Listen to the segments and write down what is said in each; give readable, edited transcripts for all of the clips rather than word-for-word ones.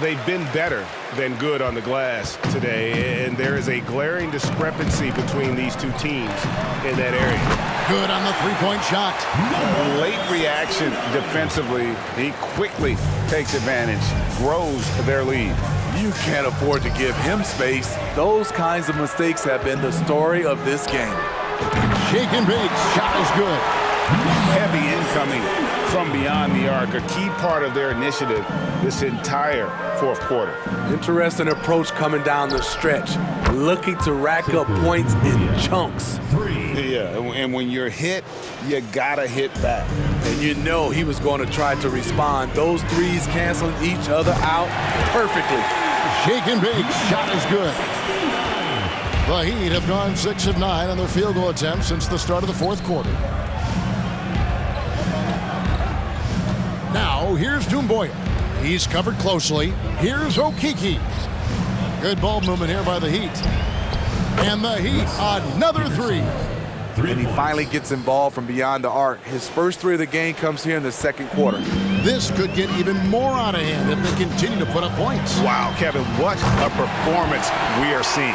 They've been better than good on the glass today, and there is a glaring discrepancy between these two teams in that area. Good on the three-point shot. Late reaction defensively. He quickly takes advantage, grows their lead. You can't afford to give him space. Those kinds of mistakes have been the story of this game. Shake and bake. Shot is good. Heavy incoming from beyond the arc, a key part of their initiative this entire fourth quarter. Interesting approach coming down the stretch, looking to rack up points in chunks. Yeah, and when you're hit, you gotta hit back. And you know he was going to try to respond. Those threes canceling each other out perfectly. Shake and bake. Shot is good. The Heat have gone 6 of 9 on their field goal attempts since the start of the fourth quarter. Now, here's Doumbouya. He's covered closely. Here's Okeke. Good ball movement here by the Heat. And the Heat, another three. And he finally gets involved from beyond the arc. His first three of the game comes here in the second quarter. This could get even more out of hand if they continue to put up points. Wow, Kevin, what a performance we are seeing.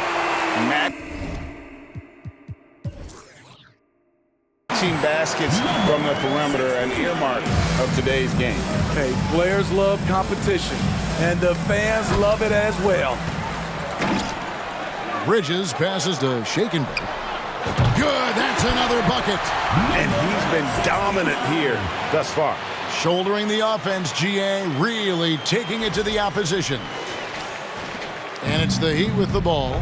Baskets from the perimeter, an earmark of today's game. Hey, players love competition, and the fans love it as well. Bridges passes to Shake and bake. Good, that's another bucket. And he's been dominant here thus far. Shouldering the offense, GA really taking it to the opposition. And it's the Heat with the ball.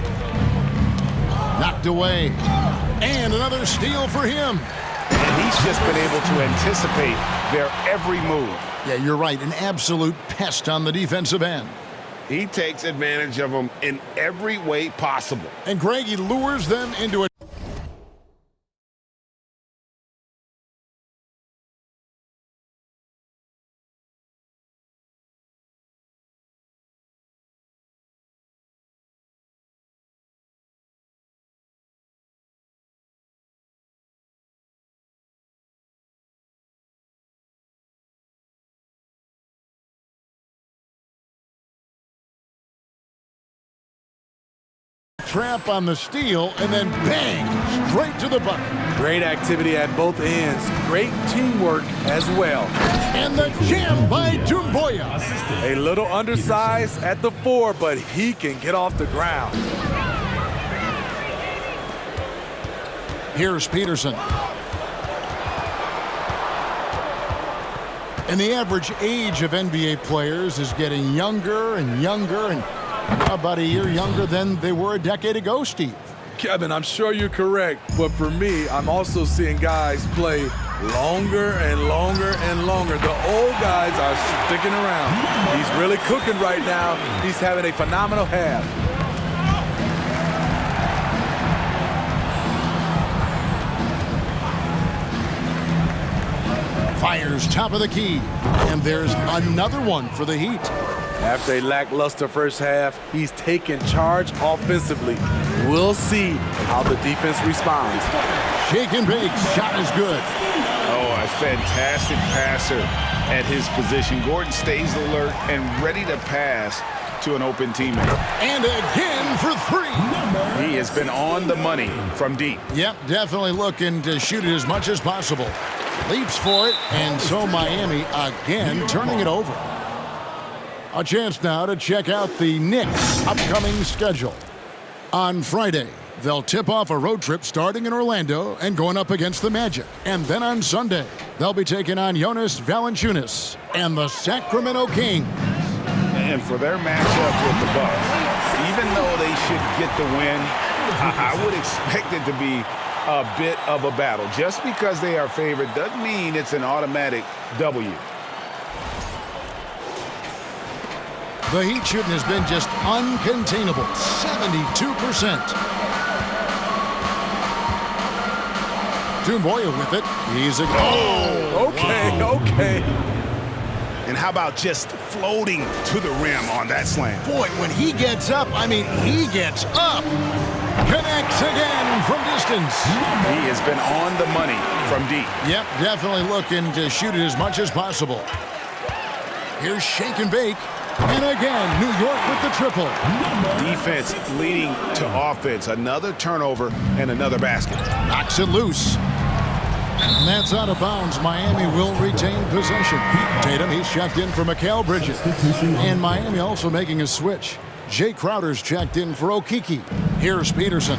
Knocked away. And another steal for him. And he's just been able to anticipate their every move. Yeah, you're right. An absolute pest on the defensive end. He takes advantage of them in every way possible. And Greg, he lures them into it. Trap on the steal, and then bang, straight to the bucket. Great activity at both ends. Great teamwork as well. And the jam by Doumbouya. A little undersized at the 4, but he can get off the ground. Here's Peterson. And the average age of NBA players is getting younger and younger, and about a year younger than they were a decade ago, Steve. Kevin, I'm sure you're correct, but for me, I'm also seeing guys play longer and longer and longer. The old guys are sticking around. He's really cooking right now. He's having a phenomenal half. Fires top of the key, and there's another one for the Heat. After a lackluster first half, he's taking charge offensively. We'll see how the defense responds. Shake and bake, shot is good. Oh, a fantastic passer at his position. Gordon stays alert and ready to pass to an open teammate. And again for three. He has been on the money from deep. Yep, definitely looking to shoot it as much as possible. Leaps for it, and so Miami again turning it over. A chance now to check out the Knicks' upcoming schedule. On Friday, they'll tip off a road trip starting in Orlando and going up against the Magic. And then on Sunday, they'll be taking on Jonas Valanciunas and the Sacramento Kings. And for their matchup with the Bucks, even though they should get the win, I would expect it to be a bit of a battle. Just because they are favored doesn't mean it's an automatic W. The Heat shooting has been just uncontainable, 72%. Doumbouya with it. He's a goal. Okay. And how about just floating to the rim on that slam? Boy, when he gets up, I mean, he gets up. Connects again from distance. He has been on the money from deep. Yep, definitely looking to shoot it as much as possible. Here's Shake and Bake. And again, New York with the triple. Defense leading to offense. Another turnover and another basket. Knocks it loose. And that's out of bounds. Miami will retain possession. Tatum, he's checked in for Mikal Bridges. And Miami also making a switch. Jay Crowder's checked in for Okeke. Here's Peterson.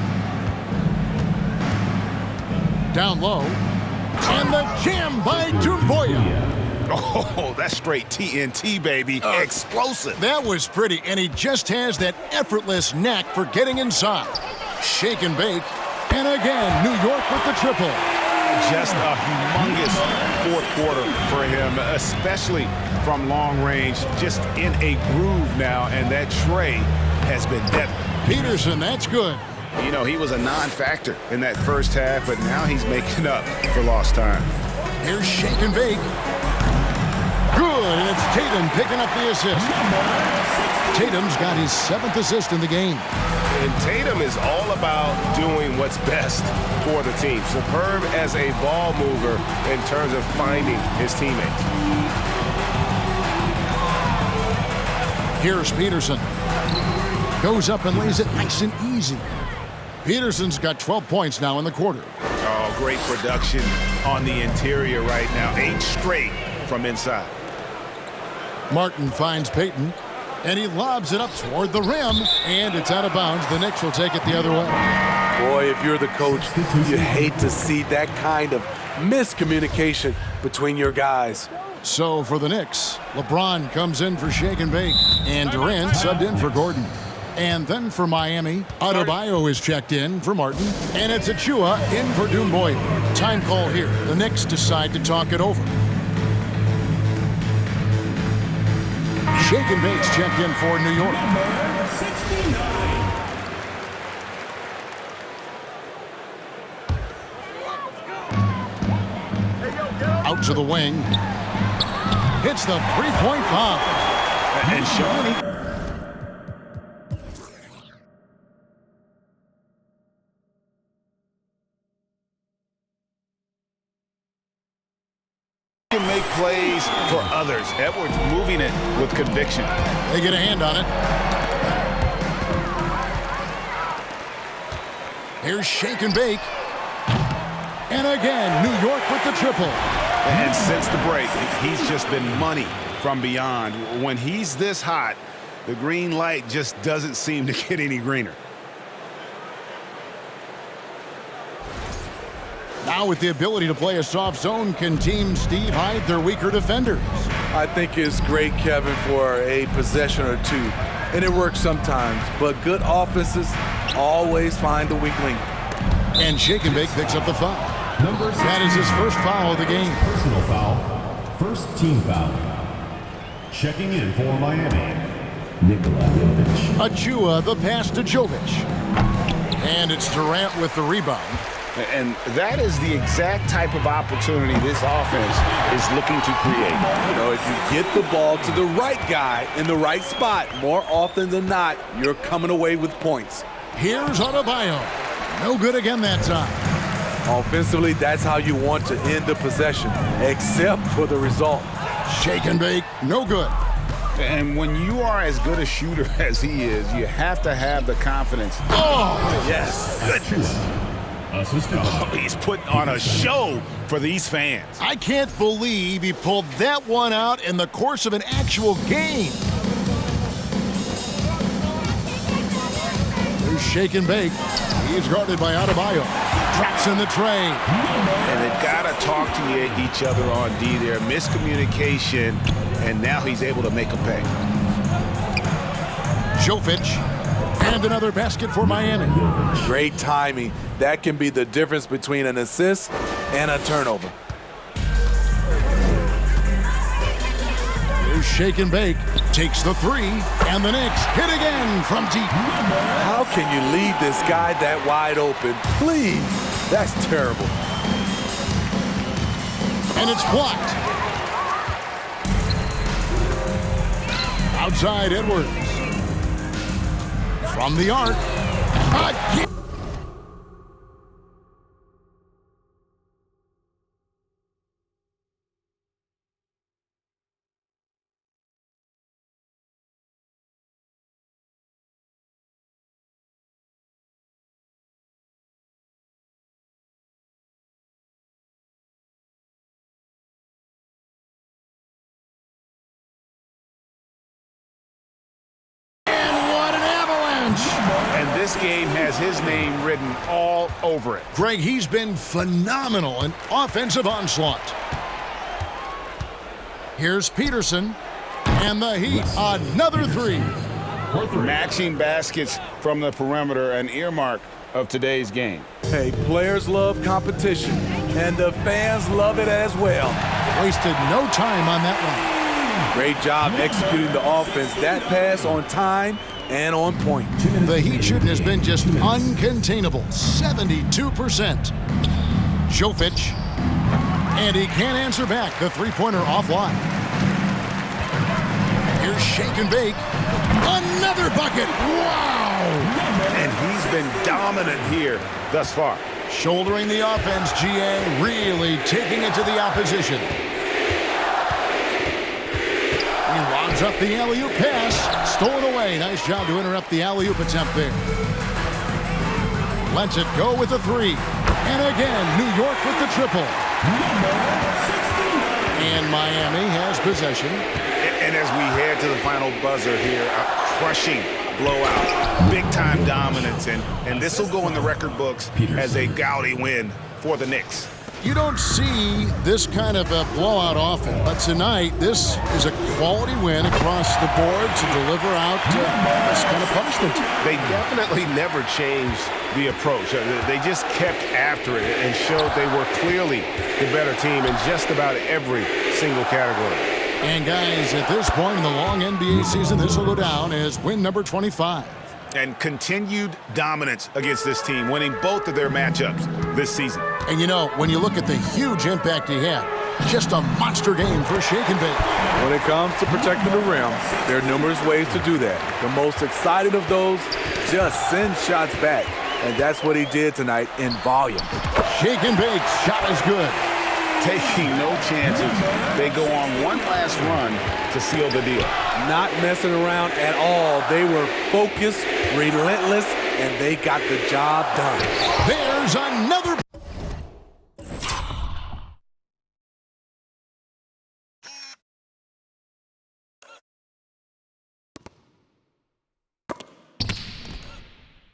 Down low. And the jam by Doumbouya. Oh, that's straight TNT, baby. Explosive. That was pretty, and he just has that effortless knack for getting inside. Shake and bake. And again, New York with the triple. Just a humongous fourth quarter for him, especially from long range. Just in a groove now, and that tray has been deadly. Peterson, that's good. You know, he was a non-factor in that first half, but now he's making up for lost time. Here's Shake and Bake. Good, and it's Tatum picking up the assist. Tatum's got his 7th assist in the game. And Tatum is all about doing what's best for the team. Superb as a ball mover in terms of finding his teammates. Here's Peterson. Goes up and lays it nice and easy. Peterson's got 12 points now in the quarter. Oh, great production on the interior right now. 8 straight from inside. Martin finds Payton, and he lobs it up toward the rim, and it's out of bounds. The Knicks will take it the other way. Boy, if you're the coach, you hate to see that kind of miscommunication between your guys. So for the Knicks, LeBron comes in for Shake and Bake, and Durant subbed in for Gordon. And then for Miami, Adebayo is checked in for Martin, and it's Achua in for Doumbouya. Time call here. The Knicks decide to talk it over. Shake and Bake's checked in for New York. Out to the wing. Hits the three-point bomb. And Shawnee. Can make plays for others. Edwards moving it with conviction. They get a hand on it. Here's Shake and Bake. And again, New York with the triple. And since the break, he's just been money from beyond. When he's this hot, the green light just doesn't seem to get any greener. Now with the ability to play a soft zone, can Team Steve hide their weaker defenders? I think it's great, Kevin, for a possession or two. And it works sometimes, but good offenses always find the weak link. And Shake and Bake picks up the foul. That is his first foul of the game. Personal foul. First team foul. Checking in for Miami, Nikola Jovic. Achua, the pass to Jovic. And it's Durant with the rebound. And that is the exact type of opportunity this offense is looking to create. You know, if you get the ball to the right guy in the right spot, more often than not, you're coming away with points. Here's Adebayo. No good again that time. Offensively, that's how you want to end the possession, except for the result. Shake and Bake, no good. And when you are as good a shooter as he is, you have to have the confidence. Oh, yes. Goodness. Oh, he's putting on a show for these fans. I can't believe he pulled that one out in the course of an actual game. There's Shake and Bake. He's guarded by Adebayo. Traps in the tray. And they've got to talk to each other on D there. Miscommunication, and now he's able to make a pay. Jovic. And another basket for Miami. Great timing. That can be the difference between an assist and a turnover. Here's Shake and Bake. Takes the three, and the Knicks hit again from deep. How can you leave this guy that wide open? Please. That's terrible. And it's blocked. Outside Edwards. From the arc. Again. this game has his name written all over it. Greg, he's been phenomenal in offensive onslaught. Here's Peterson, and the Heat, another three. Matching baskets from the perimeter, an earmark of today's game. Hey, players love competition, and the fans love it as well. Wasted no time on that one. Great job executing the offense. That pass on time and on point. The Heat shooting has been just uncontainable, 72%. Jovic, and he can't answer back. The three-pointer offline. Here's Shake and Bake. Another bucket. Wow! And he's been dominant here thus far. Shouldering the offense, GA, really taking it to the opposition. He lobs up the alley-oop pass. Stolen away. Nice job to interrupt the alley-oop attempt there. Lets it go with the three. And again, New York with the triple. And Miami has possession. And as we head to the final buzzer here, a crushing blowout, big-time dominance, and this will go in the record books as a gaudy win for the Knicks. You don't see this kind of a blowout often, but tonight this is a quality win across the board to deliver out this kind of punishment. They definitely never changed the approach. They just kept after it and showed they were clearly the better team in just about every single category. And guys, at this point in the long NBA season, this will go down as win number 25. And continued dominance against this team, winning both of their matchups this season. And you know, when you look at the huge impact he had, just a monster game for Shake and Bake. When it comes to protecting the rim, there are numerous ways to do that. The most exciting of those, just send shots back. And that's what he did tonight in volume. Shake and Bake, shot is good. Taking no chances. They go on one last run to seal the deal. Not messing around at all. They were focused, relentless, and they got the job done. There's another.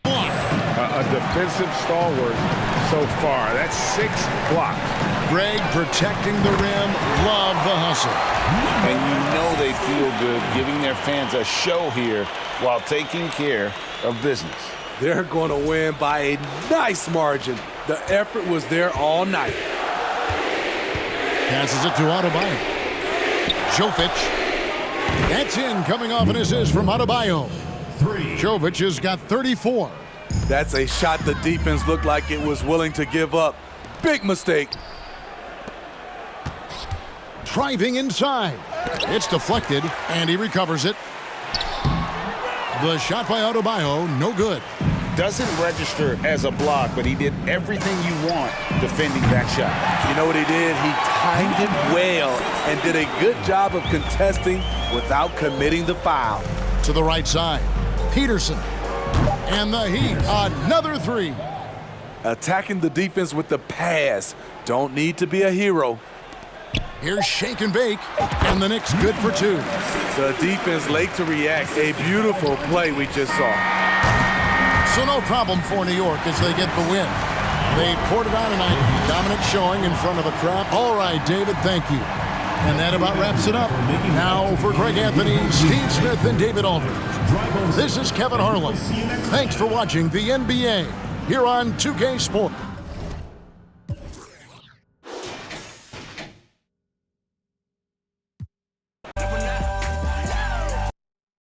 A defensive stalwart so far. That's 6 blocks. Greg protecting the rim. Love the hustle. And you know they feel good giving their fans a show here while taking care of business. They're going to win by a nice margin. The effort was there all night. Passes it to Adebayo. Jovic. That's in, coming off an assist from Adebayo. Jovic has got 34. That's a shot the defense looked like it was willing to give up. Big mistake. Driving inside. It's deflected, and he recovers it. The shot by Adebayo, no good. Doesn't register as a block, but he did everything you want defending that shot. You know what he did? He timed it well and did a good job of contesting without committing the foul. To the right side, Peterson. And the Heat, another three. Attacking the defense with the pass. Don't need to be a hero. Here's Shake and Bake, and the Knicks good for 2. The defense late to react. A beautiful play we just saw. So no problem for New York as they get the win. They poured it on tonight. Dominant showing in front of a crowd. All right, David, thank you. And that about wraps it up. Now for Greg Anthony, Steve Smith, and David Aldridge. This is Kevin Harlan. Thanks for watching the NBA here on 2K Sports.